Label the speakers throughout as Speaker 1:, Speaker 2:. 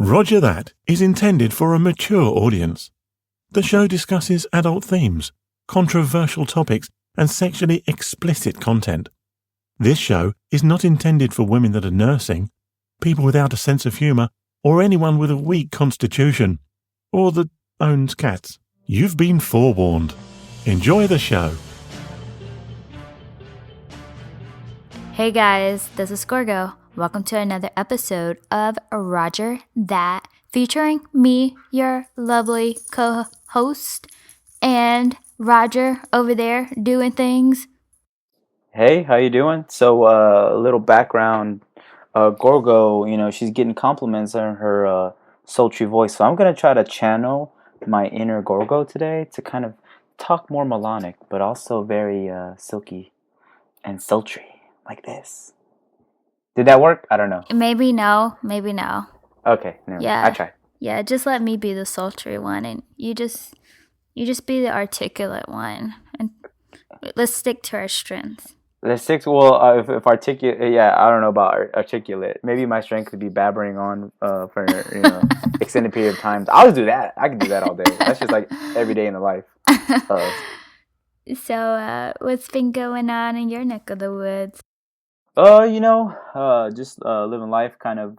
Speaker 1: Roger That is intended for a mature audience. The show discusses adult themes, controversial topics, and sexually explicit content. This show is not intended for women that are nursing, people without a sense of humour, or anyone with a weak constitution, or that owns cats. You've been forewarned. Enjoy the show.
Speaker 2: Hey guys, this is Gorgo. Welcome to another episode of Roger That, featuring me, your lovely co-host, and Roger over there doing things.
Speaker 3: Hey, how you doing? So, a little background. Gorgo, she's getting compliments on her sultry voice. So I'm gonna try to channel my inner Gorgo today to kind of talk more melodic, but also very silky and sultry, like this. Did that work? I don't know.
Speaker 2: Maybe no.
Speaker 3: Okay, never mind. I tried.
Speaker 2: Yeah, just let me be the sultry one, and you just be the articulate one, and let's stick to our strengths.
Speaker 3: Let's stick to, well, if articulate, yeah, I don't know about articulate. Maybe my strength could be babbling on for extended period of time. I'll do that. I can do that all day. That's just like every day in the life.
Speaker 2: So, what's been going on in your neck of the woods?
Speaker 3: Just living life. Kind of.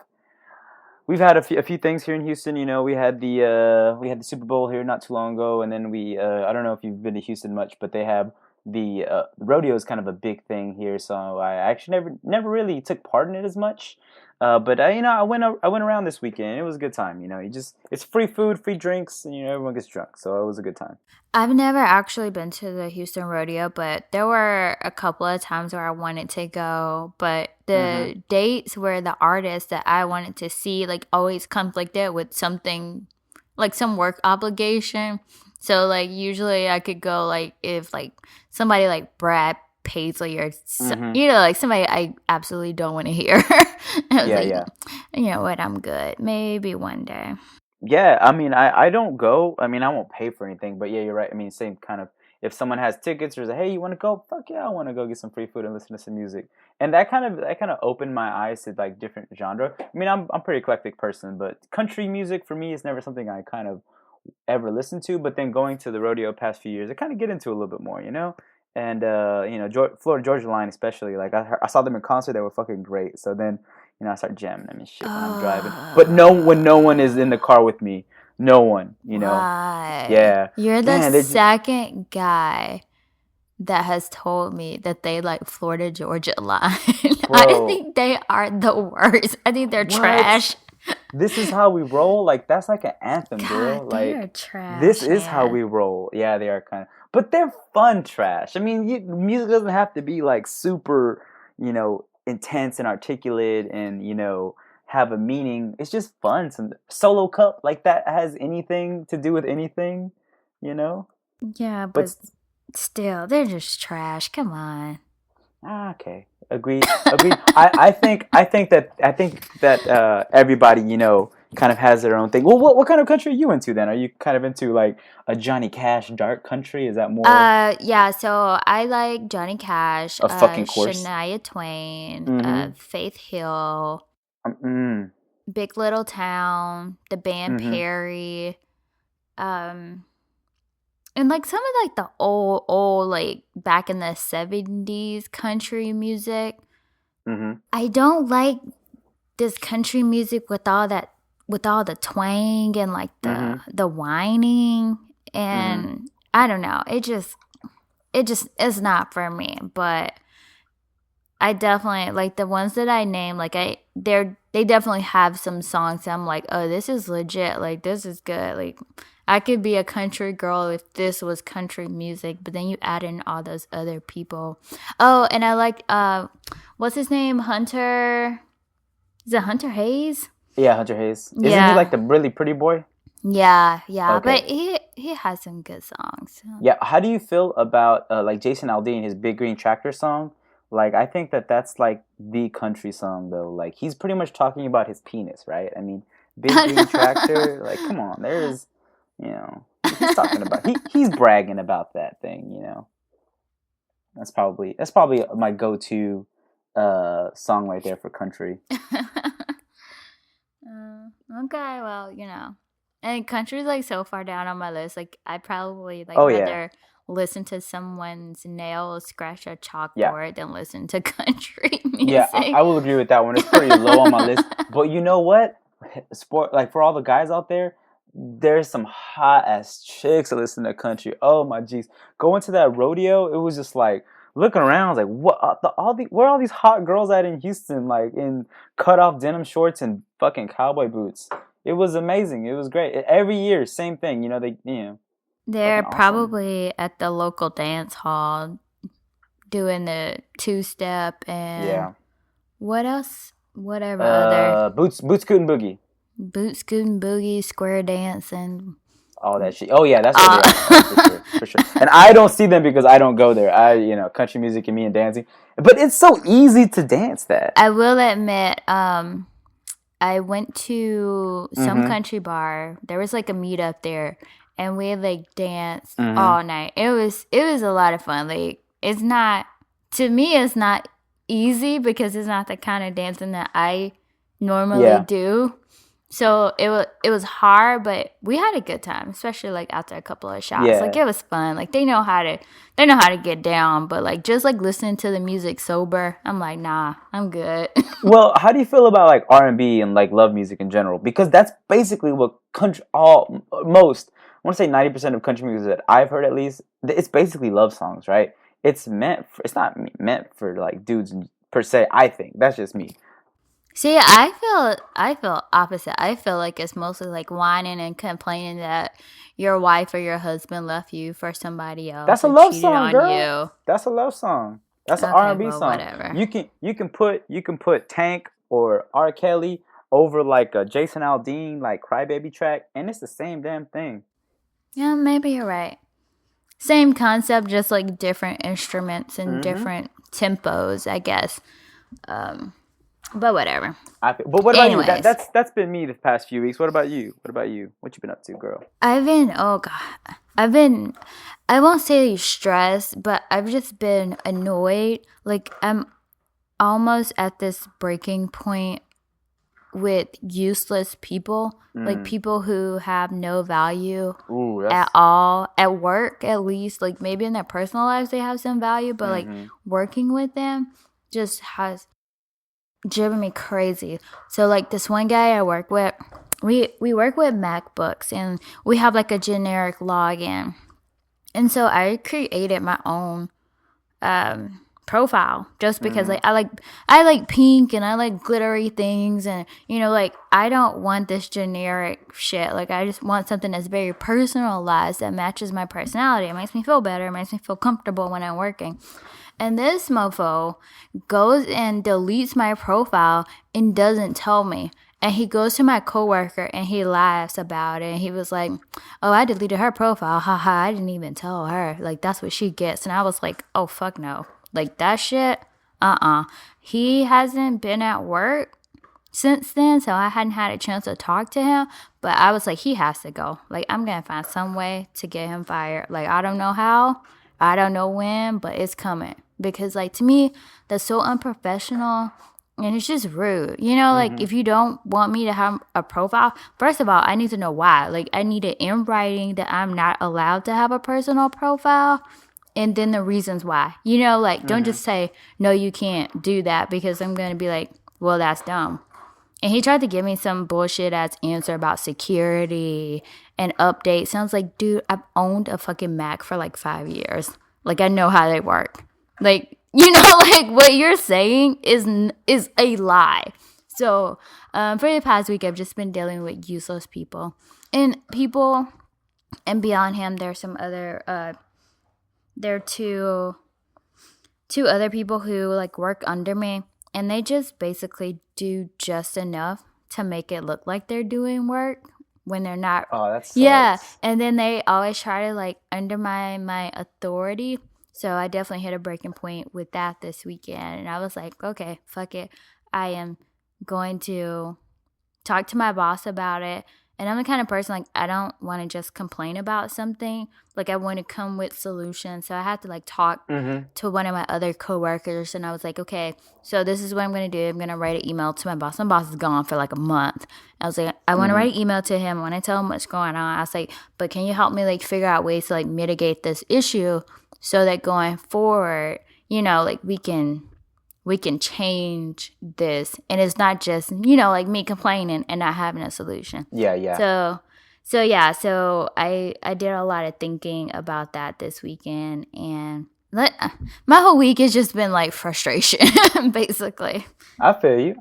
Speaker 3: We've had a few things here in Houston. We had the Super Bowl here not too long ago, and then I don't know if you've been to Houston much, but they have the rodeo is kind of a big thing here. So I actually never really took part in it as much. But I went around this weekend. It was a good time. It's free food, free drinks, and everyone gets drunk. So it was a good time.
Speaker 2: I've never actually been to the Houston rodeo, but there were a couple of times where I wanted to go. But the dates where the artists that I wanted to see always conflicted with something, like some work obligation. So usually I could go if somebody like Brad Paisley or somebody I absolutely don't want to hear. Yeah. You know what? I'm good. Maybe one day.
Speaker 3: Yeah, I don't go. I won't pay for anything, but yeah, you're right. Same kind of. If someone has tickets or say, "Hey, you want to go?" Fuck yeah, I want to go get some free food and listen to some music. And that kind of opened my eyes to different genre. I'm a pretty eclectic person, but country music for me is never something I kind of ever listened to. But then going to the rodeo past few years, I kind of get into it a little bit more, And Florida Georgia Line especially, I saw them in concert, they were fucking great. So then I start jamming them and shit when I'm driving. But when no one is in the car with me, no one,
Speaker 2: Right.
Speaker 3: Yeah.
Speaker 2: You're the second guy that has told me that they like Florida Georgia Line. I think they are the worst. I think they're trash.
Speaker 3: This is how we roll. That's like an anthem, girl.
Speaker 2: They are trash.
Speaker 3: This is how we roll. Yeah, they are kind of. But they're fun trash. Music doesn't have to be super, intense and articulate and, have a meaning. It's just fun. Some Solo Cup, that has anything to do with anything,
Speaker 2: Yeah, but still, they're just trash. Come on.
Speaker 3: Okay. Agreed. I think that everybody, kind of has their own thing. Well, what kind of country are you into then? Are you kind of into a Johnny Cash dark country? Is that more?
Speaker 2: Yeah. So I like Johnny Cash,
Speaker 3: fucking course.
Speaker 2: Shania Twain, Faith Hill, Big Little Town, the band Perry, and some of the old back in the 70s country music. I don't like this country music with all the twang and the whining, and I don't know. It just is not for me. But I definitely the ones that I name. They definitely have some songs that I'm like, oh, this is legit. This is good. I could be a country girl if this was country music. But then you add in all those other people. Oh, and I like what's his name? Hunter. Is it Hunter Hayes?
Speaker 3: Yeah, Hunter Hayes. Isn't he the really pretty boy?
Speaker 2: Yeah. Okay. But he has some good songs.
Speaker 3: Yeah. How do you feel about Jason Aldean, his Big Green Tractor song? I think that's the country song though. He's pretty much talking about his penis, right? Big Green Tractor. Come on, there's, he's talking about he's bragging about that thing, That's probably my go-to song right there for country.
Speaker 2: Okay, well, and country's like so far down on my list. Like I probably rather listen to someone's nails scratch a chalkboard than listen to country music.
Speaker 3: Yeah, I will agree with that one. It's pretty low on my list. But you know what? Sport, like for all the guys out there, there's some hot ass chicks that listen to country. Oh my jeez, going to that rodeo, it was just like looking around, I was like, what? Where are all these hot girls at in Houston? Like in cut off denim shorts and fucking cowboy boots. It was amazing. It was great. Every year, same thing.
Speaker 2: They're probably at the local dance hall doing the two-step and what else? Whatever other
Speaker 3: Boot Scoot and Boogie.
Speaker 2: Boot Scoot and Boogie, square dance, and
Speaker 3: all that shit. Oh yeah, that's what they are. For sure. And I don't see them because I don't go there. Country music and me and dancing. But it's so easy to dance that.
Speaker 2: I will admit, I went to some country bar. There was like a meetup there, and we like danced all night. It was a lot of fun. Like it's not easy because it's not the kind of dancing that I normally do. So it was hard, but we had a good time, especially like after a couple of shots. Like it was fun. Like they know how to get down, but like just like listening to the music sober, I'm like, nah, I'm good.
Speaker 3: Well, how do you feel about like R&B and like love music in general? Because that's basically what I want to say 90% of country music that I've heard, at least, it's basically love songs, right? It's not meant for like dudes per se. I think that's just me.
Speaker 2: See, I feel opposite. I feel like it's mostly like whining and complaining that your wife or your husband left you for somebody else.
Speaker 3: That's a love song, girl. That's a love song. That's an R&B song.
Speaker 2: Whatever.
Speaker 3: You can put Tank or R. Kelly over like a Jason Aldean like Crybaby track, and it's the same damn thing.
Speaker 2: Yeah, maybe you're right. Same concept, just like different instruments and different tempos, I guess. But whatever.
Speaker 3: But what about you? That's been me the past few weeks. What about you? What you been up to, girl?
Speaker 2: I won't say stressed, but I've just been annoyed. Like I'm almost at this breaking point with useless people, like people who have no value at all, at work at least. Like maybe in their personal lives they have some value, but like working with them just has driven me crazy. So like this one guy I work with, we work with MacBooks and we have like a generic login, and so I created my own profile just because like I like pink and I like glittery things, and like I don't want this generic shit. Like I just want something that's very personalized that matches my personality. It makes me feel better, it makes me feel comfortable when I'm working. And this mofo goes and deletes my profile and doesn't tell me. And he goes to my coworker and he laughs about it. And he was like, oh, I deleted her profile. Haha, I didn't even tell her. Like, that's what she gets. And I was like, oh, fuck no. Like, that shit, He hasn't been at work since then, so I hadn't had a chance to talk to him. But I was like, he has to go. Like, I'm going to find some way to get him fired. Like, I don't know how. I don't know when, but it's coming. Because, like, to me, that's so unprofessional and it's just rude. Like, if you don't want me to have a profile, first of all, I need to know why. Like, I need it in writing that I'm not allowed to have a personal profile, and then the reasons why. Like, don't just say, no, you can't do that, because I'm going to be like, well, that's dumb. And he tried to give me some bullshit-ass answer about security and updates. Sounds like, dude, I've owned a fucking Mac for like 5 years. Like, I know how they work. Like, like what you're saying is a lie. So, for the past week, I've just been dealing with useless people. And beyond him, there's some other, there are two other people who, like, work under me. And they just basically do just enough to make it look like they're doing work when they're not.
Speaker 3: Oh, that's
Speaker 2: yeah. And then they always try to, like, undermine my authority. So I definitely hit a breaking point with that this weekend. And I was like, okay, fuck it. I am going to talk to my boss about it And I'm the kind of person, like, I don't want to just complain about something. Like, I want to come with solutions. So I had to, like, talk to one of my other coworkers. And I was like, okay, so this is what I'm going to do. I'm going to write an email to my boss. My boss is gone for, like, a month. I was like, I want to write an email to him. I want to tell him what's going on. I was like, but can you help me, like, figure out ways to, like, mitigate this issue so that going forward, you know, like, we can change this, and it's not just, you know, like me complaining and not having a solution. So I did a lot of thinking about that this weekend, and my whole week has just been like frustration, basically.
Speaker 3: I feel you.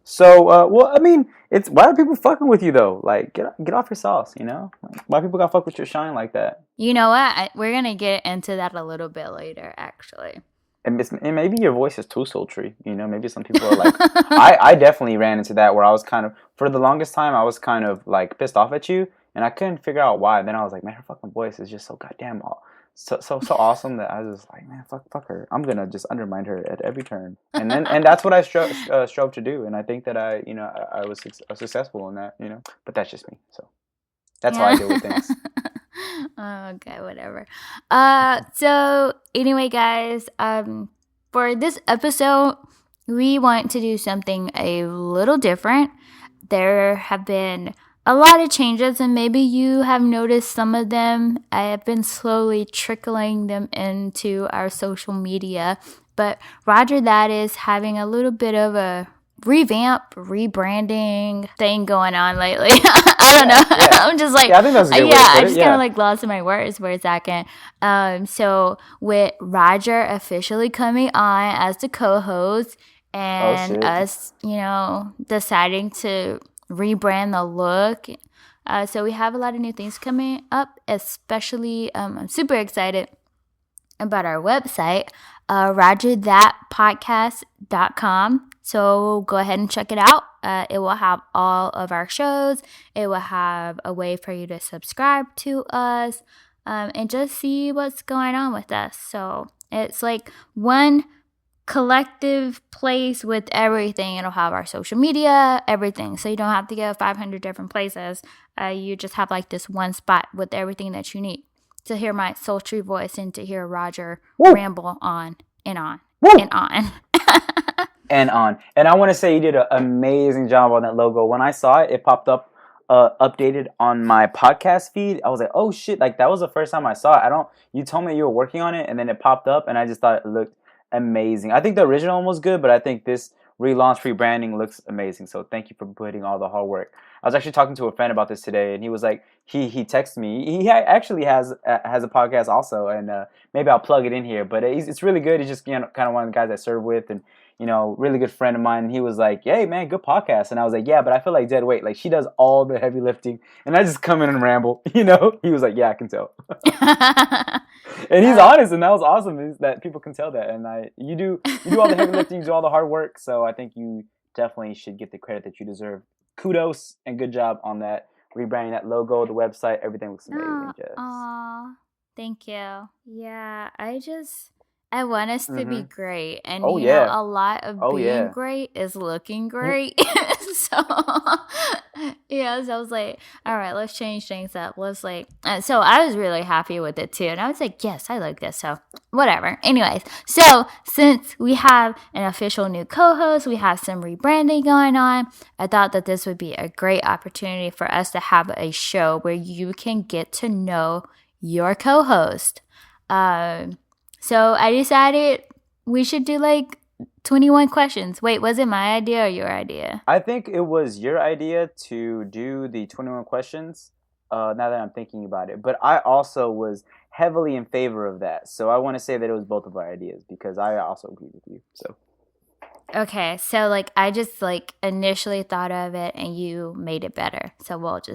Speaker 3: So, well, I mean, it's why are people fucking with you though? Like, get off your sauce, you know? Like, why people gotta fuck with your shine like that?
Speaker 2: You know what? We're gonna get into that a little bit later, actually.
Speaker 3: And maybe your voice is too sultry, you know? Maybe some people are like, I definitely ran into that where I was kind of, for the longest time, I was kind of like pissed off at you, and I couldn't figure out why. Then I was like, man, her fucking voice is just so goddamn so awesome that I was just like, man, fuck her. I'm gonna just undermine her at every turn. And that's what I strove to do, and I think that I was successful in that, you know. But that's just me, so that's how I deal with things.
Speaker 2: Okay, whatever. So anyway, guys, for this episode, we want to do something a little different. There have been a lot of changes, and maybe you have noticed some of them. I have been slowly trickling them into our social media, but Roger that is having a little bit of a rebranding thing going on lately. I don't know. Yeah. I'm just like,
Speaker 3: I think that's a good way to put it.
Speaker 2: I just kind of like lost in my words for a second. So with Roger officially coming on as the co-host and us, you know, deciding to rebrand the look. So we have a lot of new things coming up, especially I'm super excited about our website, rogerthatpodcast.com. So go ahead and check it out. It will have all of our shows. It will have a way for you to subscribe to us and just see what's going on with us. So it's like one collective place with everything. It'll have our social media, everything. So you don't have to go 500 different places. You just have like this one spot with everything that you need to hear my sultry voice and to hear Roger ramble on and on and on.
Speaker 3: And on. And I want to say you did an amazing job on that logo. When I saw it, it popped up updated on my podcast feed. I was like, oh shit, like that was the first time I saw it. You told me you were working on it, and then it popped up, and I just thought it looked amazing. I think the original one was good, but I think this rebranding looks amazing. So thank you for putting all the hard work. I was actually talking to a friend about this today, and he was like, he texted me. He actually has a podcast also, and maybe I'll plug it in here. But it's really good. He's just kind of one of the guys I serve with, and really good friend of mine. And he was like, hey man, good podcast. And I was like, yeah, but I feel like dead weight. Like she does all the heavy lifting, and I just come in and ramble. He was like, yeah, I can tell. And he's honest, and that was awesome. Is that people can tell that, and you do all the heavy lifting, you do all the hard work. So I think you definitely should get the credit that you deserve. Kudos and good job on that rebranding, that logo, the website, everything looks amazing.
Speaker 2: Aw, thank you. Yeah, I want us to be great, and a lot of being great is looking great. So I was like, all right, let's change things up. So I was really happy with it too, and I was like, yes, I like this. So whatever. Anyways, so since we have an official new co-host, we have some rebranding going on. I thought that this would be a great opportunity for us to have a show where you can get to know your co-host. So I decided we should do like 21 questions. Wait, was it my idea or your idea?
Speaker 3: I think it was your idea to do the 21 questions, now that I'm thinking about it. But I also was heavily in favor of that. So I want to say that it was both of our ideas because I also agree with you. So.
Speaker 2: Okay, so like I just like initially thought of it and you made it better. So we'll go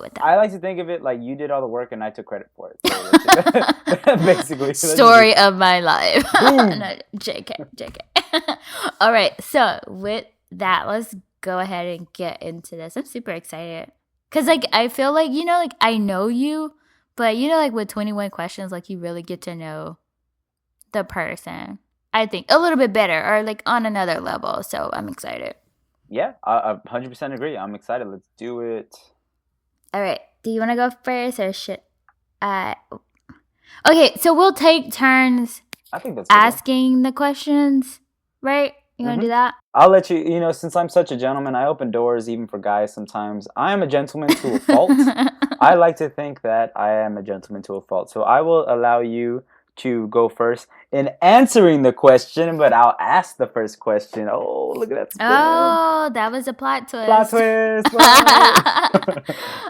Speaker 2: with that.
Speaker 3: I like to think of it like you did all the work and I took credit for it. So basically.
Speaker 2: Story of my life. No, JK. All right, so with that, let's go ahead and get into this. I'm super excited. Cause like I feel like, like I know you, but like with 21 questions, like you really get to know the person. I think a little bit better or like on another level. So I'm excited.
Speaker 3: Yeah, I 100% agree. I'm excited. Let's do it.
Speaker 2: All right. Do you want to go first or should I? Okay, so we'll take turns
Speaker 3: I think that's
Speaker 2: asking the questions, right? You want to do that?
Speaker 3: I'll let you, since I'm such a gentleman, I open doors even for guys sometimes. I am a gentleman to a fault. I like to think that I am a gentleman to a fault. So I will allow you to go first in answering the question, but I'll ask the first question. Oh, look at that spin.
Speaker 2: Oh, that was a plot twist.
Speaker 3: Plot twist.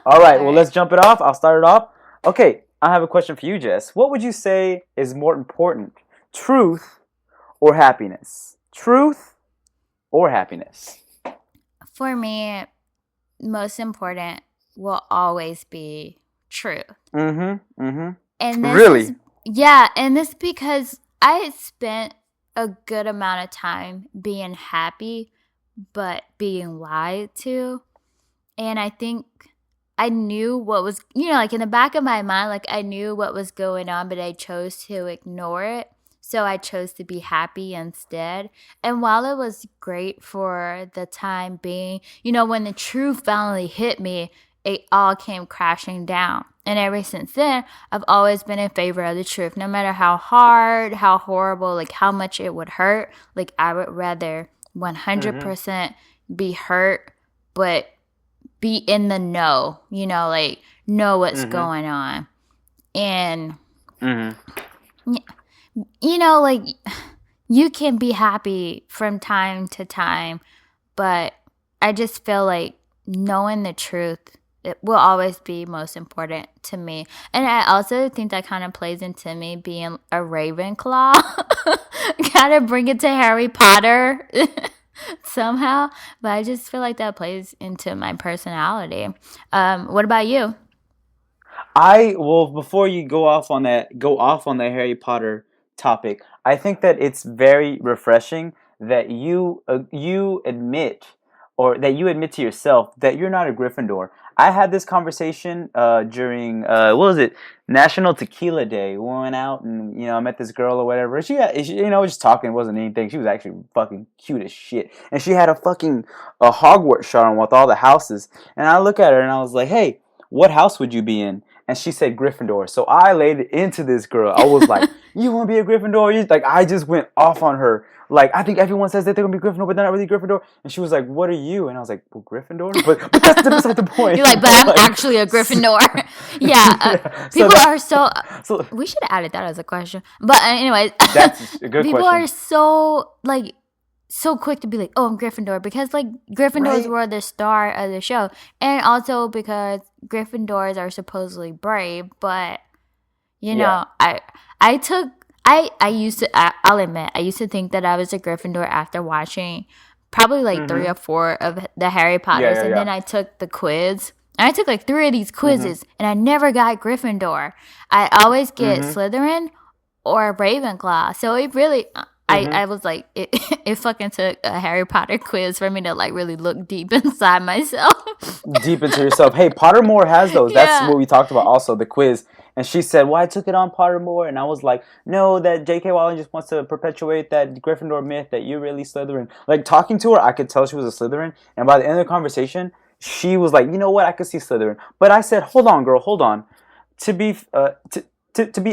Speaker 3: All right, well, let's jump it off. I'll start it off. Okay, I have a question for you, Jess. What would you say is more important, truth or happiness? Truth or happiness?
Speaker 2: For me, most important will always be truth. And this
Speaker 3: really?
Speaker 2: And this because I spent a good amount of time being happy, but being lied to. And I think I knew what was, like in the back of my mind, like I knew what was going on, but I chose to ignore it. So I chose to be happy instead. And while it was great for the time being, when the truth finally hit me, it all came crashing down. And ever since then, I've always been in favor of the truth. No matter how hard, how horrible, like how much it would hurt, like I would rather 100% be hurt, but be in the know, like know what's going on. And, like you can be happy from time to time, but I just feel like knowing the truth, it will always be most important to me. And I also think that kind of plays into me being a Ravenclaw. Gotta bring it to Harry Potter somehow. But I just feel like that plays into my personality. What about you?
Speaker 3: Before you go off on the Harry Potter topic, I think that it's very refreshing that you admit to yourself that you're not a Gryffindor. I had this conversation during what was it, National Tequila Day. We went out and I met this girl or whatever. She just talking, it wasn't anything. She was actually fucking cute as shit, and she had a Hogwarts shirt on with all the houses. And I look at her and I was like, hey, what house would you be in? And she said Gryffindor. So I laid it into this girl. I was like, you want to be a Gryffindor? I just went off on her. Like, I think everyone says that they're going to be Gryffindor, but they're not really Gryffindor. And she was like, what are you? And I was like, well, Gryffindor? But that's beside the point.
Speaker 2: You're like, but I'm actually a Gryffindor. People are so we should have added that as a question. But anyways.
Speaker 3: That's a good
Speaker 2: people
Speaker 3: question.
Speaker 2: Are so quick to be like, oh, I'm Gryffindor, because Gryffindors were the star of the show, and also because Gryffindors are supposedly brave. But I'll admit I used to think that I was a Gryffindor after watching probably 3 or 4 of the Harry Potters, and then I took the quiz. And I took 3 of these quizzes, and I never got Gryffindor. I always get Slytherin or Ravenclaw. So it really. I was like, it fucking took a Harry Potter quiz for me to really look deep inside myself.
Speaker 3: Deep into yourself. Hey, Pottermore has those. That's what we talked about also, the quiz. And she said, well, I took it on Pottermore. And I was like, no, that J.K. Rowling just wants to perpetuate that Gryffindor myth that you're really Slytherin. Talking to her, I could tell she was a Slytherin. And by the end of the conversation, she was like, you know what, I could see Slytherin. But I said, hold on, girl, hold on. To be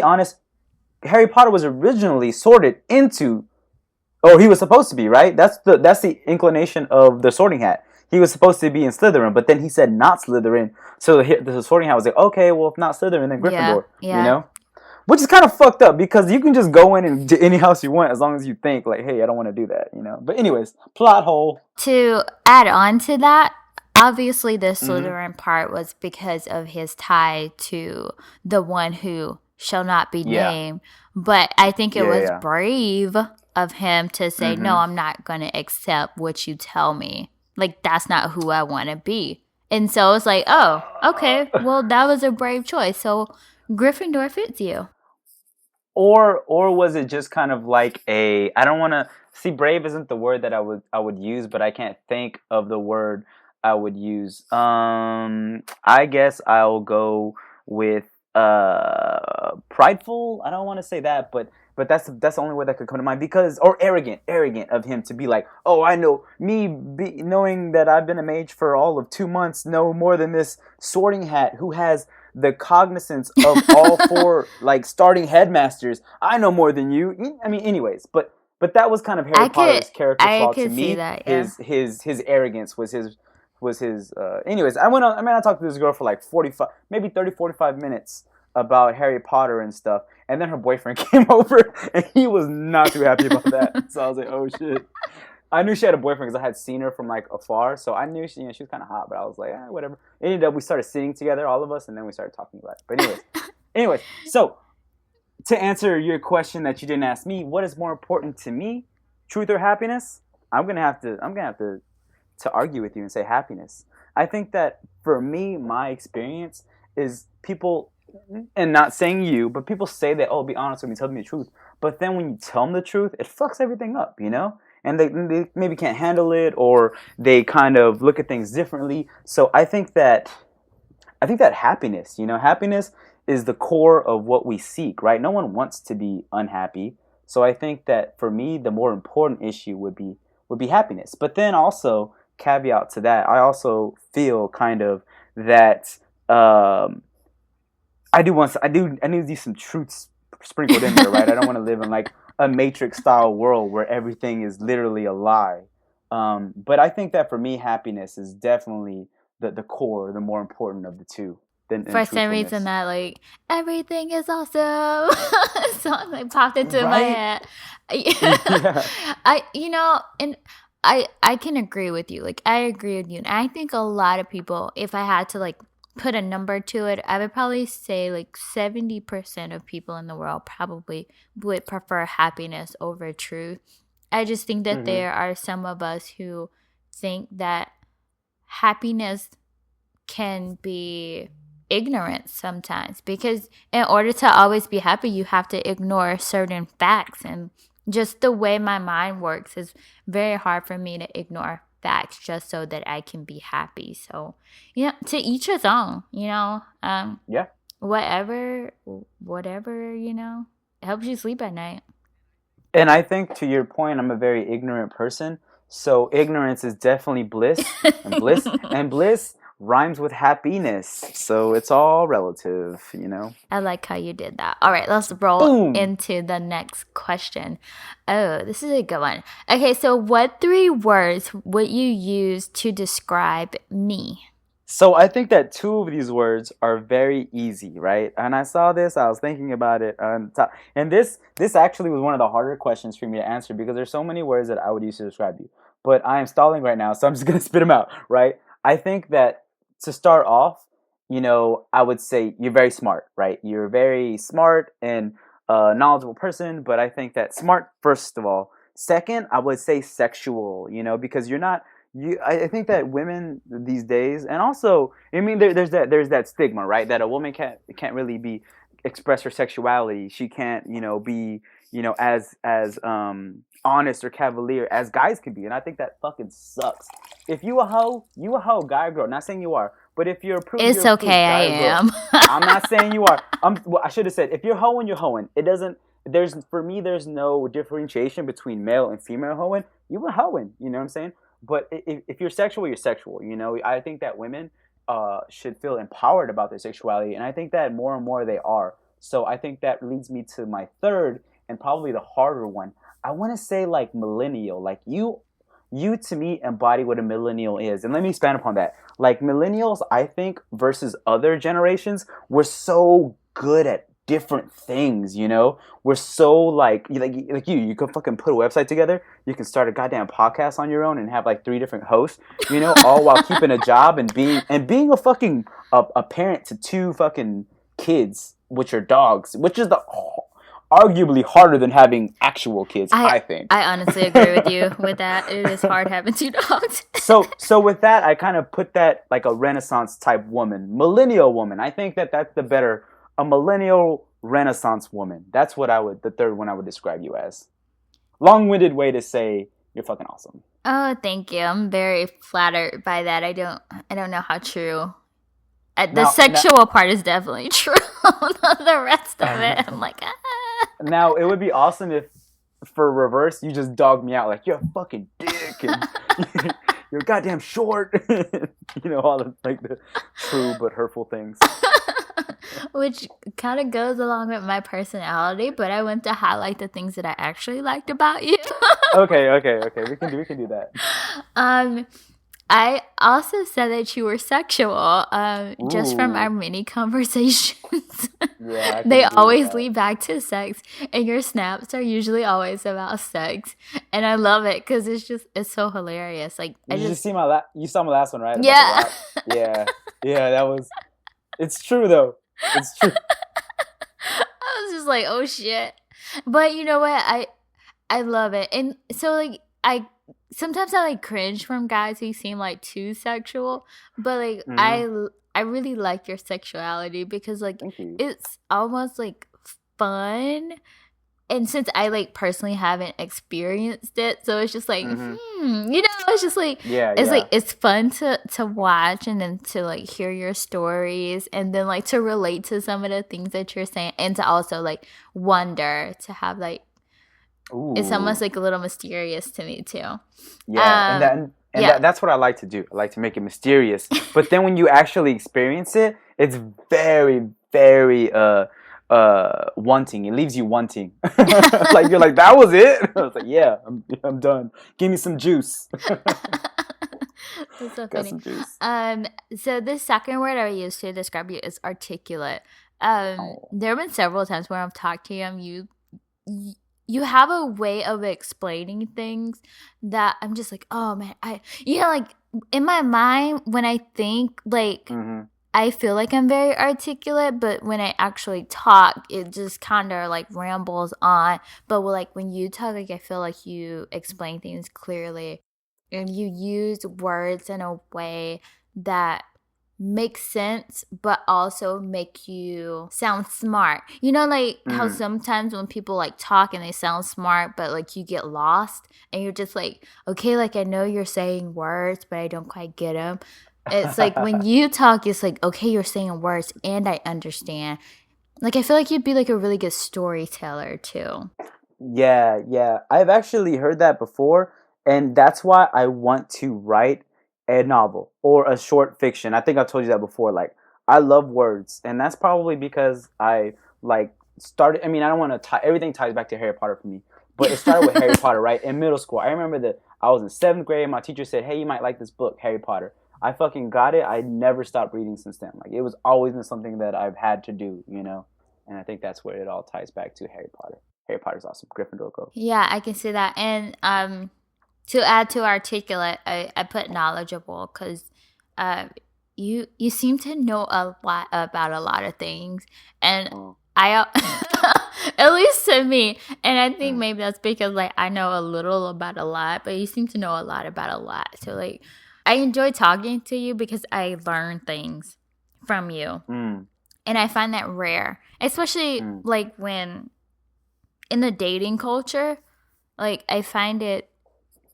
Speaker 3: honest, Harry Potter was originally sorted into, or he was supposed to be, right? That's the inclination of the Sorting Hat. He was supposed to be in Slytherin, but then he said not Slytherin. So the Sorting Hat was like, okay, well, if not Slytherin, then Gryffindor.
Speaker 2: Yeah.
Speaker 3: Which is kind of fucked up, because you can just go in and to any house you want as long as you think hey, I don't want to do that, But anyways, plot hole.
Speaker 2: To add on to that, obviously the Slytherin part was because of his tie to the one who shall not be named. But I think it was brave of him to say, no, I'm not going to accept what you tell me. That's not who I want to be. And so it's like, oh, okay, well, that was a brave choice. So Gryffindor fits you.
Speaker 3: Or was it just kind of I don't want to see, brave isn't the word that I would use, but I can't think of the word I would use. I guess I'll go with prideful. I don't want to say that, but But that's the only word that could come to mind, because, or arrogant of him to be like, oh, I know, knowing that I've been a mage for all of 2 months, know more than this sorting hat who has the cognizance of all 4 like starting headmasters. I know more than you. I mean, anyways, but that was kind of Harry Potter's character flaw to me.
Speaker 2: That, yeah.
Speaker 3: His arrogance was his. Anyways, I talked to this girl for like 45 minutes about Harry Potter and stuff, and then her boyfriend came over, and he was not too happy about that. So I was like, oh shit. I knew she had a boyfriend because I had seen her from like afar, so I knew she was kind of hot, but I was like, whatever. And ended up, we started sitting together, all of us, and then we started talking about it. But anyways, so to answer your question that you didn't ask me, what is more important to me, truth or happiness? I'm gonna have to argue with you and say happiness. I think that for me, my experience is people, and not saying you, but people say that, oh, be honest with me, tell me the truth. But then when you tell them the truth, it fucks everything up, you know? And they maybe can't handle it, or they kind of look at things differently. So I think that happiness, happiness is the core of what we seek, right? No one wants to be unhappy. So I think that for me, the more important issue would be happiness. But then also, caveat to that, I also feel kind of that I need to do some truths sprinkled in there, right? I don't want to live in like a Matrix style world where everything is literally a lie. But I think that for me, happiness is definitely the core, the more important of the two.
Speaker 2: For some reason, that like everything is awesome song like popped into my head. Yeah. I can agree with you. Like, I agree with you, and I think a lot of people, if I had to like put a number to it, I would probably say like 70% of people in the world probably would prefer happiness over truth. I just think that there are some of us who think that happiness can be ignorant sometimes, because in order to always be happy, you have to ignore certain facts. And just the way my mind works, is very hard for me to ignore facts just so that I can be happy. So, to each his own,
Speaker 3: yeah.
Speaker 2: Whatever, helps you sleep at night.
Speaker 3: And I think, to your point, I'm a very ignorant person. So ignorance is definitely bliss, and bliss rhymes with happiness. So it's all relative,
Speaker 2: I like how you did that. All right, let's roll into the next question. Oh, this is a good one. Okay, so what 3 words would you use to describe me?
Speaker 3: So I think that 2 of these words are very easy, right? And I saw this, I was thinking about it, and this actually was one of the harder questions for me to answer, because there's so many words that I would use to describe you. But I am stalling right now, so I'm just going to spit them out, right? I think that to start off, I would say you're very smart, right? You're a very smart and knowledgeable person, but I think that smart, first of all. Second, I would say sexual, because you're not... I think that women these days, and also, I mean, there's that stigma, right? That a woman can't really express her sexuality. She can't, be, as honest or cavalier as guys can be. And I think that fucking sucks. If you a hoe, guy or girl. Not saying you are, but if you're approved,
Speaker 2: it's
Speaker 3: you're
Speaker 2: okay. I am.
Speaker 3: I'm not saying you are. I should have said, if you're hoeing, you're hoeing. It doesn't. For me, there's no differentiation between male and female hoeing. You were hoeing. You know what I'm saying? But if you're sexual, you're sexual. I think that women should feel empowered about their sexuality, and I think that more and more they are. So I think that leads me to my third, and probably the harder one. I want to say like millennial. Like you to me embody what a millennial is. And let me expand upon that. Like millennials, I think, versus other generations, we're so good at different things, We're so like you can fucking put a website together. You can start a goddamn podcast on your own and have like 3 different hosts, all while keeping a job and being a fucking a parent to 2 fucking kids, which are dogs, which is arguably harder than having actual kids, I think.
Speaker 2: I honestly agree with you with that. It is hard having 2 dogs.
Speaker 3: So with that, I kind of put that like a Renaissance type woman, millennial woman. I think that that's the better. A millennial Renaissance woman. That's what the third one I would describe you as. Long-winded way to say you're fucking awesome.
Speaker 2: Oh, thank you. I'm very flattered by that. I don't know how true. The sexual part is definitely true. The rest of it, I'm like,
Speaker 3: Now it would be awesome if, for reverse, you just dog me out like you're a fucking dick and you're goddamn short. All the the true but hurtful things.
Speaker 2: Which kind of goes along with my personality, but I want to highlight the things that I actually liked about you.
Speaker 3: Okay. We can do that.
Speaker 2: I also said that you were sexual, just from our many conversations.
Speaker 3: Yeah,
Speaker 2: they always lead back to sex, and your snaps are usually always about sex, and I love it because it's so hilarious. Like,
Speaker 3: you saw my last one, right?
Speaker 2: Yeah,
Speaker 3: that was. It's true though. It's true.
Speaker 2: I was just like, oh shit, but you know what? I love it, and so like sometimes I cringe from guys who seem too sexual, but I really like your sexuality because it's almost fun. And since I personally haven't experienced it, so it's just it's just it's fun to watch and then to hear your stories and then to relate to some of the things that you're saying and to also wonder, to have
Speaker 3: Ooh.
Speaker 2: It's almost a little mysterious to me too.
Speaker 3: Yeah, that's what I like to do. I like to make it mysterious. But then when you actually experience it, it's very, very wanting. It leaves you wanting. You're like, that was it? I was like, yeah, I'm done. Give me some juice.
Speaker 2: That's so funny. Some juice. So the second word I use to describe you is articulate. There have been several times where I've talked to you and you have a way of explaining things that I'm just oh man, in my mind when I think I feel I'm very articulate, but when I actually talk, it just kind of rambles on. But when you talk, I feel you explain things clearly and you use words in a way that make sense but also make you sound smart. How sometimes when people talk and they sound smart but you get lost and you're just okay, I know you're saying words but I don't quite get them. It's when you talk, it's okay, you're saying words and I understand. I feel you'd be a really good storyteller too.
Speaker 3: Yeah, I've actually heard that before, and that's why I want to write a novel or a short fiction. I think I've told you that before. I love words, and that's probably because I started. I mean, I don't want to tie everything ties back to Harry Potter for me, but it started with Harry Potter, right? In middle school, I remember that I was in 7th grade. My teacher said, "Hey, you might like this book, Harry Potter." I fucking got it. I never stopped reading since then. It was always been something that I've had to do, And I think that's where it all ties back to Harry Potter. Harry Potter's awesome. Gryffindor go.
Speaker 2: Yeah, I can see that, and to add to articulate, I put knowledgeable because you seem to know a lot about a lot of things, and I at least to me, and I think maybe that's because I know a little about a lot, but you seem to know a lot about a lot. So I enjoy talking to you because I learn things from you, and I find that rare, especially when in the dating culture, I find it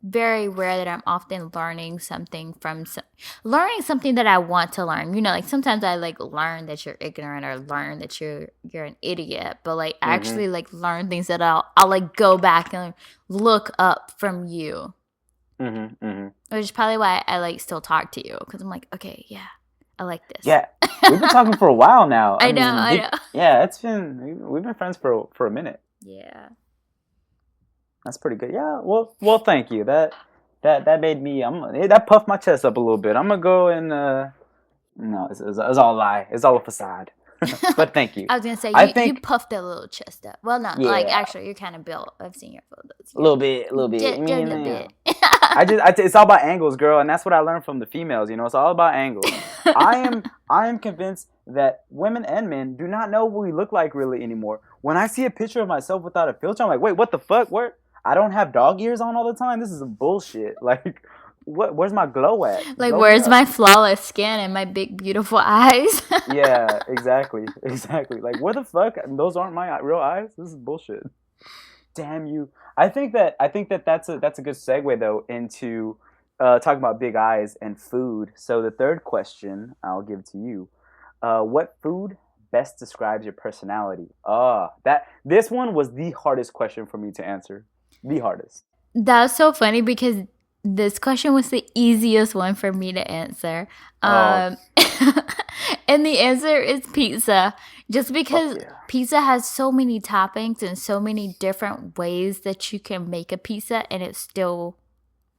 Speaker 2: very rare that I'm often learning something that I want to learn. Sometimes I learn that you're ignorant or learn that you're an idiot, but actually learn things that I'll go back and look up from you. Which is probably why I still talk to you, because I'm okay, yeah, I like this.
Speaker 3: Yeah, we've been talking for a while now.
Speaker 2: I know.
Speaker 3: Yeah, we've been friends for a minute.
Speaker 2: Yeah.
Speaker 3: That's pretty good. Yeah. Well, thank you. That made me. That puffed my chest up a little bit. I'm gonna go and no, it's all a lie. It's all a facade. But thank you.
Speaker 2: I was gonna say you puffed a little chest up. Well, no, actually, you're kind of built. I've seen your photos.
Speaker 3: A little bit.
Speaker 2: Just a little bit.
Speaker 3: It's all about angles, girl, and that's what I learned from the females. It's all about angles. I am convinced that women and men do not know what we look like really anymore. When I see a picture of myself without a filter, I'm like, wait, what the fuck? Where? I don't have dog ears on all the time. This is bullshit. Where's my glow at?
Speaker 2: Where's my flawless skin and my big beautiful eyes?
Speaker 3: Yeah, exactly. Where the fuck? Those aren't my real eyes. This is bullshit. Damn you. I think that that's a good segue though into talking about big eyes and food. So the third question I'll give to you: what food best describes your personality? This one was the hardest question for me to answer. The hardest.
Speaker 2: That's so funny because this question was the easiest one for me to answer. And the answer is pizza. Just because pizza has so many toppings and so many different ways that you can make a pizza and it still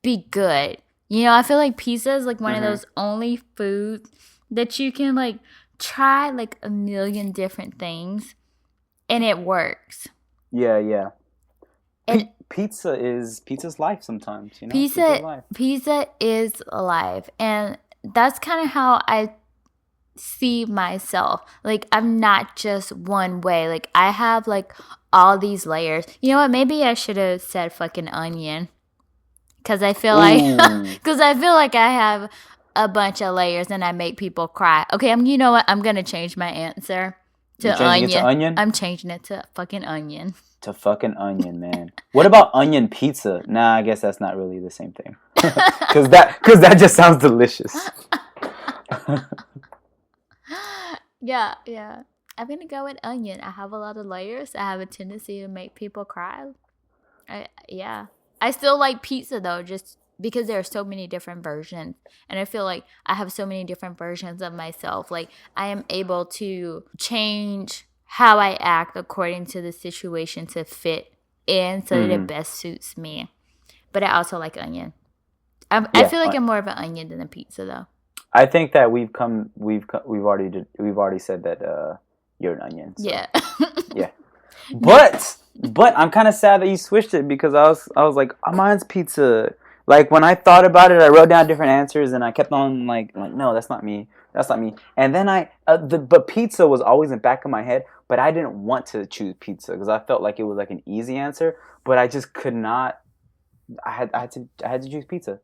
Speaker 2: be good. You know, I feel like pizza is like one of those only foods that you can like try like a million different things and it works.
Speaker 3: Yeah. And pizza's life sometimes, you know?
Speaker 2: Pizza is life. And that's kind of how I see myself. Like, I'm not just one way. Like, I have like all these layers. You know what? Maybe I should have said fucking onion. Because I feel like I have a bunch of layers and I make people cry. Okay, you know what? I'm going to change my answer to onion. I'm changing it to fucking onion.
Speaker 3: To fucking onion, man. What about onion pizza? Nah, I guess that's not really the same thing. Because that just sounds delicious.
Speaker 2: Yeah. I'm going to go with onion. I have a lot of layers. I have a tendency to make people cry. I still like pizza, though, just because there are so many different versions. And I feel like I have so many different versions of myself. Like, I am able to change how I act according to the situation to fit in so that it best suits me. But I also like onion. I feel like I'm more of an onion than a pizza, though.
Speaker 3: I think that we've already said that you're an onion. So.
Speaker 2: Yeah.
Speaker 3: Yeah. But I'm kind of sad that you switched it because I was like, mine's pizza. Like when I thought about it, I wrote down different answers and I kept on like no, that's not me. And then but pizza was always in the back of my head, but I didn't want to choose pizza because I felt like it was like an easy answer, but I just could not. I had to choose pizza.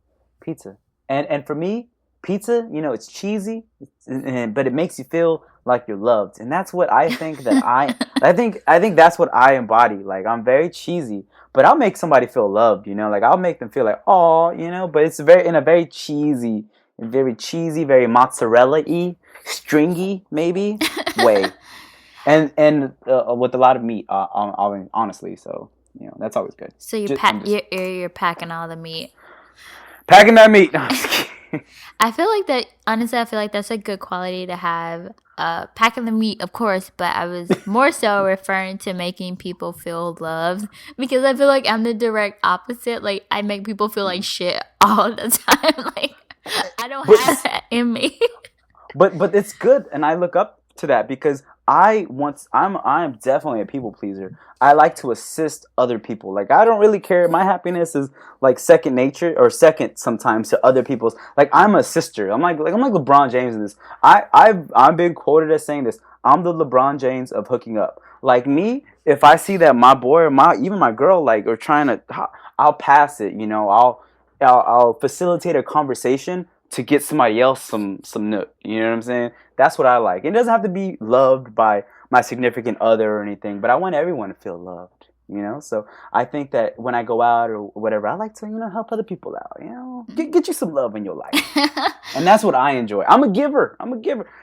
Speaker 3: And for me, pizza, you know, it's cheesy, but it makes you feel like you're loved, and that's what I think that I think that's what I embody. Like I'm very cheesy, but I'll make somebody feel loved, you know, like I'll make them feel like, oh, you know, but it's in a very cheesy, very mozzarella-y, stringy maybe way, and with a lot of meat, honestly. So you know that's always good.
Speaker 2: So you're packing all the meat.
Speaker 3: Packing that meat. No, I'm just kidding.
Speaker 2: I feel like that. Honestly, I feel like that's a good quality to have. Packing the meat, of course, but I was more so referring to making people feel loved because I feel like I'm the direct opposite. Like I make people feel like shit all the time. Like I don't have that in me.
Speaker 3: But it's good, and I look up to that because I'm definitely a people pleaser. I like to assist other people. Like I don't really care. My happiness is like second nature or second sometimes to other people's. Like I'm a sister. I'm like LeBron James in this. I've been quoted as saying this. I'm the LeBron James of hooking up. Like me, if I see that my boy or even my girl like are trying to, I'll pass it. You know, I'll facilitate a conversation to get somebody else some nook. You know what I'm saying? That's what I like. It doesn't have to be loved by my significant other or anything, but I want everyone to feel loved, you know? So I think that when I go out or whatever, I like to, you know, help other people out, you know? Get you some love in your life. And that's what I enjoy. I'm a giver.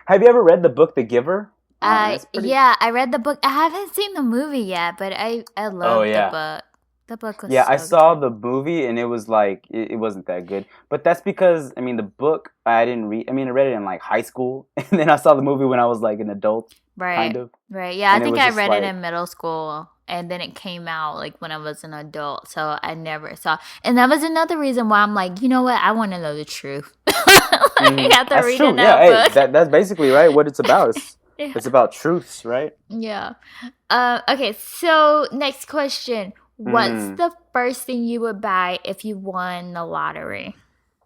Speaker 3: Have you ever read the book The Giver?
Speaker 2: Yeah, I read the book. I haven't seen the movie yet, but I love the book. The book was
Speaker 3: I saw the movie and it was like it wasn't that good. But that's because I mean the book I didn't read. I mean I read it in like high school, and then I saw the movie when I was like an adult.
Speaker 2: Right.
Speaker 3: Kind of.
Speaker 2: Right. Yeah, and I think I read it in middle school, and then it came out like when I was an adult. So I never saw. And that was another reason why I'm like, you know what? I want to know the truth. I got to read in that book.
Speaker 3: Hey, that's basically right. What it's about. It's about truths, right?
Speaker 2: Yeah. Okay. So next question. What's the first thing you would buy if you won the lottery?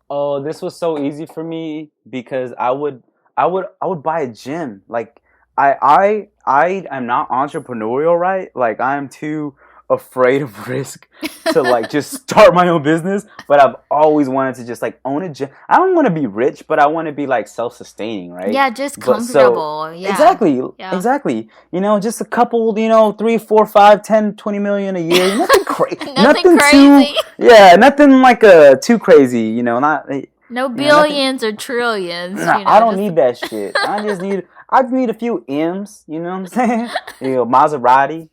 Speaker 3: Oh, this was so easy for me because I would buy a gym. Like I am not entrepreneurial, right? Like I'm too afraid of risk to like just start my own business, but I've always wanted to just like own a gym. I don't want to be rich, but I want to be like self-sustaining, right?
Speaker 2: Yeah, just comfortable. Yeah.
Speaker 3: Exactly. You know, just a couple, you know, 3, 4, 5, 10, 20 million a year. Nothing crazy. Nothing crazy. Nothing like too crazy, you know, not
Speaker 2: No billions or trillions.
Speaker 3: I don't need that shit. I just need a few M's. You know what I'm saying? Maserati.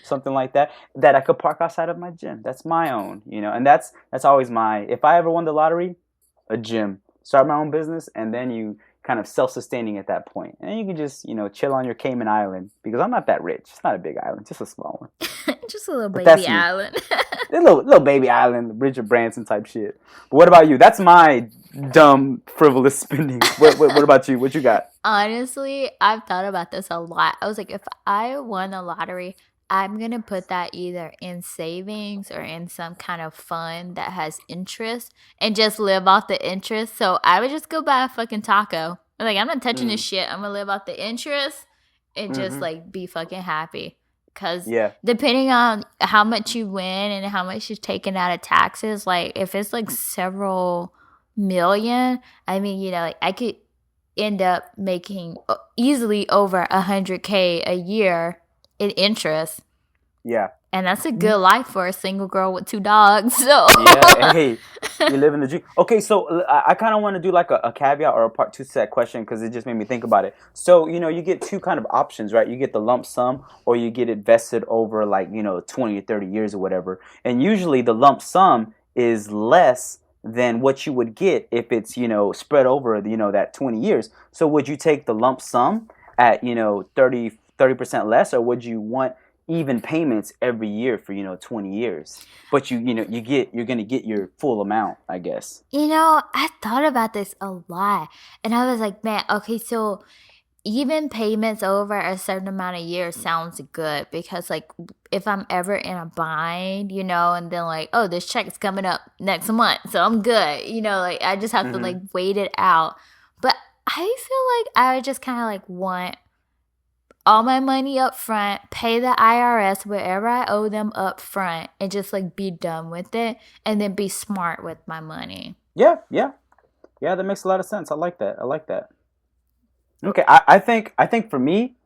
Speaker 3: Something like that I could park outside of my gym. That's my own. And that's always if I ever won the lottery, a gym, start my own business, and then you kind of self-sustaining at that point. And you can just, chill on your Cayman Island, because I'm not that rich. It's not a big island, just a small one.
Speaker 2: Just a little baby island.
Speaker 3: A little baby island, Richard Branson type shit. But what about you? That's my dumb, frivolous spending. What about you? What you got?
Speaker 2: Honestly, I've thought about this a lot. I was like, if I won the lottery, I'm going to put that either in savings or in some kind of fund that has interest and just live off the interest. So I would just go buy a fucking taco. I'm like, I'm not touching this shit. I'm going to live off the interest and just like be fucking happy. Because depending on how much you win and how much you're taking out of taxes, like if it's like several million, I mean, like I could end up making easily over $100K a year in interest.
Speaker 3: Yeah.
Speaker 2: And that's a good life for a single girl with 2 dogs. So
Speaker 3: yeah, hey, you live in the dream. Okay, so I kind of want to do like a caveat or a part 2 to that question, because it just made me think about it. So, you get 2 kind of options, right? You get the lump sum, or you get it vested over like, 20 or 30 years or whatever. And usually the lump sum is less than what you would get if it's, spread over, that 20 years. So would you take the lump sum at, 30% less, or would you want even payments every year for 20 years, but you're gonna get your full amount, I guess?
Speaker 2: I thought about this a lot, and I was like, man, okay, so even payments over a certain amount of years sounds good, because like if I'm ever in a bind, and then like, oh, this check is coming up next month, so I'm good, like I just have to like wait it out. But I feel like I would just kind of like want all my money up front, pay the IRS wherever I owe them up front, and just like be done with it, and then be smart with my money.
Speaker 3: Yeah, that makes a lot of sense. I like that. Okay, I think for me,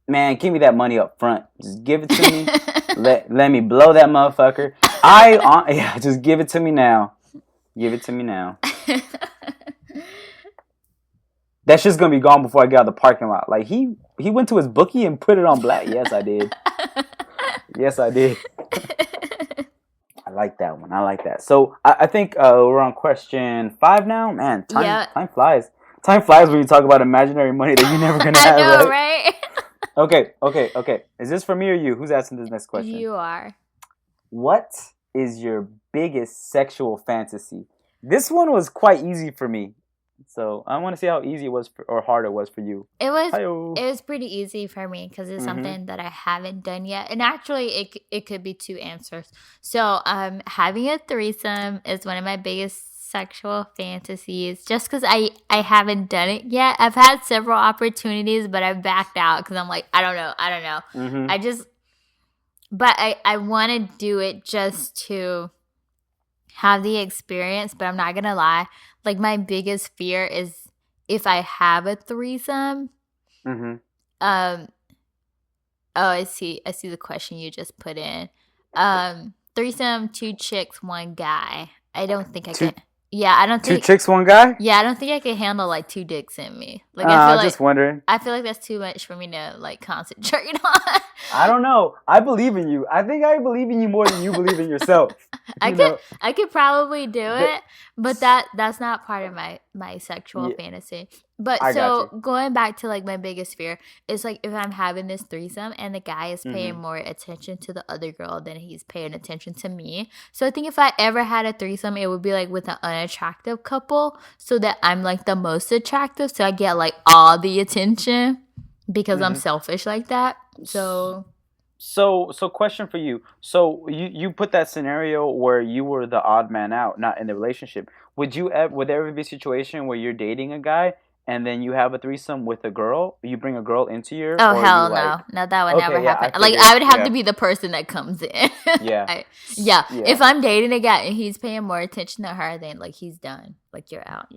Speaker 3: man, give me that money up front. Just give it to me. let me blow that motherfucker. Just give it to me now. Give it to me now. That shit's gonna be gone before I get out of the parking lot. Like he went to his bookie and put it on black. Yes, I did. I like that one. I like that. So I think we're on question 5 now. Man, time flies. Time flies when you talk about imaginary money that you're never gonna have.
Speaker 2: I know, right?
Speaker 3: Okay. Is this for me or you? Who's asking this next question?
Speaker 2: You are.
Speaker 3: What is your biggest sexual fantasy? This one was quite easy for me. So I want to see how easy it was or hard it was for you.
Speaker 2: It was pretty easy for me, because it's something that I haven't done yet. And actually, it could be 2 answers. So having a threesome is one of my biggest sexual fantasies, just because I haven't done it yet. I've had several opportunities, but I've backed out because I'm like, I don't know. But I want to do it just to have the experience. But I'm not gonna lie, like my biggest fear is if I have a threesome. Oh, I see the question you just put in. Threesome, 2 chicks, 1 guy. I don't think I can. Yeah, I don't think
Speaker 3: 2 chicks, 1 guy.
Speaker 2: Yeah, I don't think I can handle like 2 dicks in me. Like I feel like,
Speaker 3: just wondering.
Speaker 2: I feel like that's too much for me to like concentrate on.
Speaker 3: I don't know. I believe in you. I think I believe in you more than you believe in yourself.
Speaker 2: I could probably do it, but that's not part of my sexual fantasy. But so going back to like my biggest fear is like if I'm having this threesome and the guy is paying more attention to the other girl than he's paying attention to me. So I think if I ever had a threesome, it would be like with an unattractive couple, so that I'm like the most attractive, so I get like all the attention because I'm selfish like that. So
Speaker 3: question for you. So you put that scenario where you were the odd man out, not in the relationship. Would there ever be a situation where you're dating a guy and then you have a threesome with a girl? You bring a girl into your...
Speaker 2: Oh, hell no. No, that would never happen. I would have to be the person that comes in.
Speaker 3: Yeah.
Speaker 2: If I'm dating a guy and he's paying more attention to her, then like he's done. Like you're out.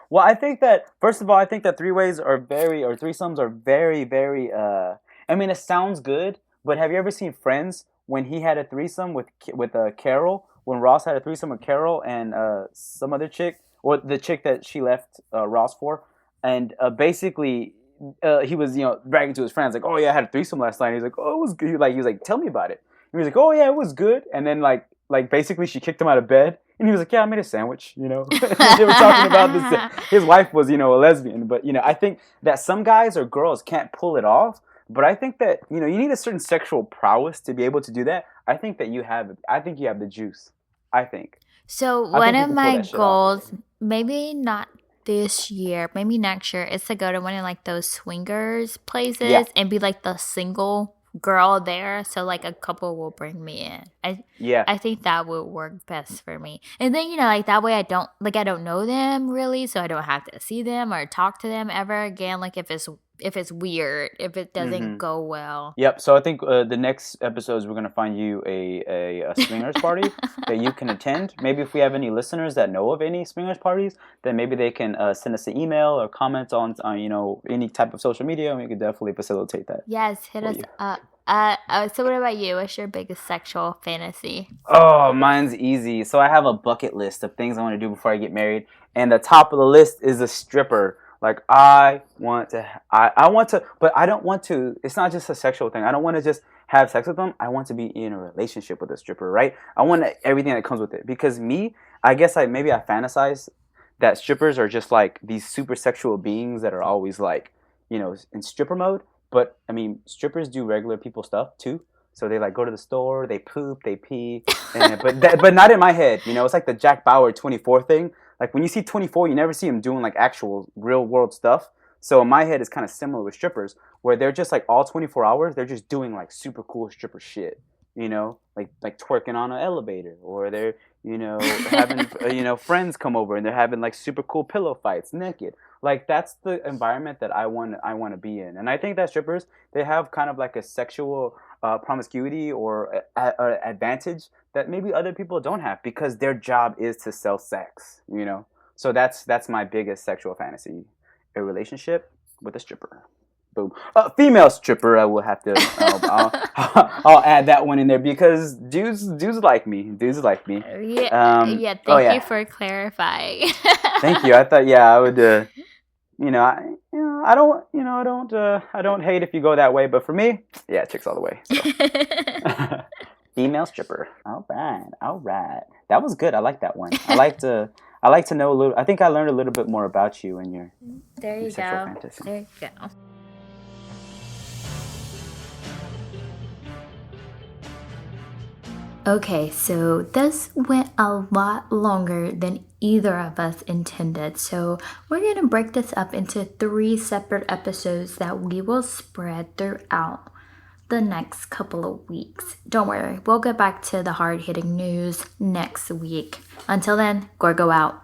Speaker 3: Well, I think that, first of all, I think that threesomes are very, very... I mean, it sounds good, but have you ever seen Friends when he had a threesome with Carol, when Ross had a threesome with Carol and some other chick, or the chick that she left Ross for, and basically he was bragging to his friends like, oh yeah, I had a threesome last night. He's like, oh, it was good. He was like, tell me about it. He was like, oh yeah, it was good. And then like basically she kicked him out of bed, and he was like, yeah, I made a sandwich. They were talking about this. His wife was a lesbian, but I think that some guys or girls can't pull it off. But I think that you need a certain sexual prowess to be able to do that. I think that you have the juice. I think.
Speaker 2: So one of my goals, maybe not this year, maybe next year, is to go to one of like those swingers places and be like the single girl there, so like a couple will bring me in. I think that would work best for me. And then like that way I don't know them really, so I don't have to see them or talk to them ever again, like if it's weird, if it doesn't go well.
Speaker 3: Yep. So I think the next episodes we're gonna find you a swingers party that you can attend. Maybe if we have any listeners that know of any swingers parties, then maybe they can send us an email or comment on any type of social media, and we could definitely facilitate that.
Speaker 2: Yes, hit us up. So what about you? What's your biggest sexual fantasy?
Speaker 3: Oh, mine's easy. So I have a bucket list of things I want to do before I get married, and the top of the list is a stripper. Like I want to, but I don't want to. It's not just a sexual thing. I don't want to just have sex with them. I want to be in a relationship with a stripper, right? I want everything that comes with it. Because I guess I fantasize that strippers are just like these super sexual beings that are always like, in stripper mode. But I mean, strippers do regular people stuff too. So they like go to the store, they poop, they pee, but not in my head. It's like the Jack Bauer 24 thing. Like when you see 24, you never see him doing like actual real world stuff. So in my head, it's kind of similar with strippers, where they're just like all 24 hours, they're just doing like super cool stripper shit. Like twerking on an elevator, or they're having friends come over and they're having like super cool pillow fights naked. Like that's the environment that I want to be in. And I think that strippers, they have kind of like a sexual promiscuity or advantage that maybe other people don't have, because their job is to sell sex. So that's my biggest sexual fantasy: a relationship with a stripper. Boom. Female stripper, I will have to. I'll add that one in there because dudes like me.
Speaker 2: Yeah. Thank you for clarifying.
Speaker 3: Thank you. I thought, I would. I don't hate if you go that way, but for me, chicks all the way. So. Female stripper. All right. That was good. I like that one. I like to know a little. I think I learned a little bit more about you and your.
Speaker 2: There you
Speaker 3: sexual
Speaker 2: go.
Speaker 3: fantasy.
Speaker 2: There you go. Okay, so this went a lot longer than either of us intended. So we're going to break this up into 3 separate episodes that we will spread throughout the next couple of weeks. Don't worry, we'll get back to the hard-hitting news next week. Until then, Gorgo out.